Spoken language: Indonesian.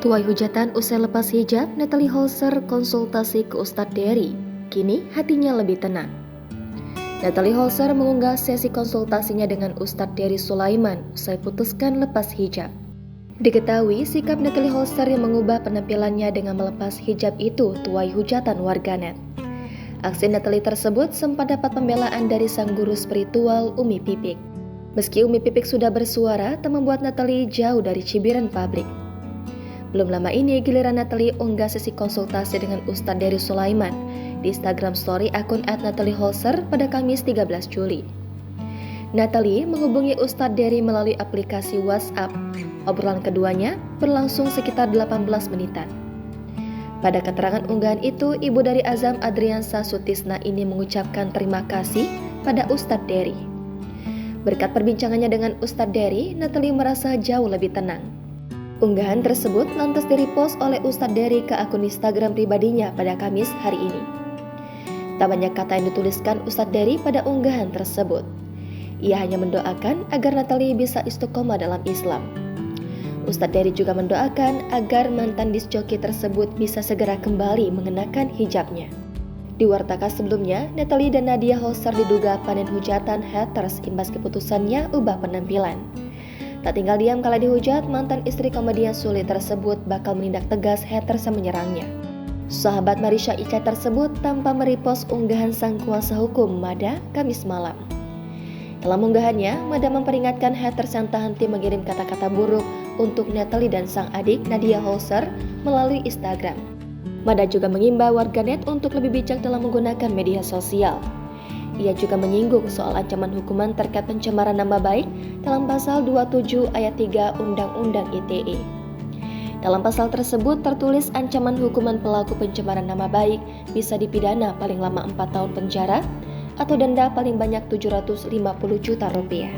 Tuai hujatan usai lepas hijab, Natalie Holzer konsultasi ke Ustadz Dery. Kini hatinya lebih tenang. Natalie Holzer mengunggah sesi konsultasinya dengan Ustadz Dery Sulaiman usai putuskan lepas hijab. Diketahui sikap Natalie Holzer yang mengubah penampilannya dengan melepas hijab itu tuai hujatan warganet. Aksi Natalie tersebut sempat dapat pembelaan dari sang guru spiritual Umi Pipik. Meski Umi Pipik sudah bersuara, tak membuat Natalie jauh dari cibiran publik. Belum lama ini giliran Natalie unggah sesi konsultasi dengan Ustadz Dery Sulaiman di Instagram story akun @NatalieHolzer pada Kamis 13 Juli. Natalie menghubungi Ustadz Dery melalui aplikasi WhatsApp. Obrolan keduanya berlangsung sekitar 18 menitan. Pada keterangan unggahan itu, ibu dari Azam Adriansa Sutisna ini mengucapkan terima kasih pada Ustadz Dery. Berkat perbincangannya dengan Ustadz Dery, Natalie merasa jauh lebih tenang. Unggahan tersebut lantas direpost oleh Ustadz Dery ke akun Instagram pribadinya pada Kamis hari ini. Tak banyak kata yang dituliskan Ustadz Dery pada unggahan tersebut. Ia hanya mendoakan agar Natalie bisa istiqomah dalam Islam. Ustadz Dery juga mendoakan agar mantan disc joki tersebut bisa segera kembali mengenakan hijabnya. Di Wartaka sebelumnya, Natalie dan Nadia Holzer diduga panen hujatan haters imbas keputusannya ubah penampilan. Tak tinggal diam kala dihujat, mantan istri komedian Sule tersebut bakal menindak tegas haters yang menyerangnya. Sahabat Marisha Ica tersebut tanpa merepost unggahan sang kuasa hukum Mada Kamis malam. Dalam unggahannya, Mada memperingatkan haters yang tak henti mengirim kata-kata buruk untuk Natalie dan sang adik Nadia Holzer melalui Instagram. Mada juga mengimbau warganet untuk lebih bijak dalam menggunakan media sosial. Ia juga menyinggung soal ancaman hukuman terkait pencemaran nama baik dalam pasal 27 ayat 3 Undang-Undang ITE. Dalam pasal tersebut tertulis ancaman hukuman pelaku pencemaran nama baik bisa dipidana paling lama 4 tahun penjara atau denda paling banyak 750 juta rupiah.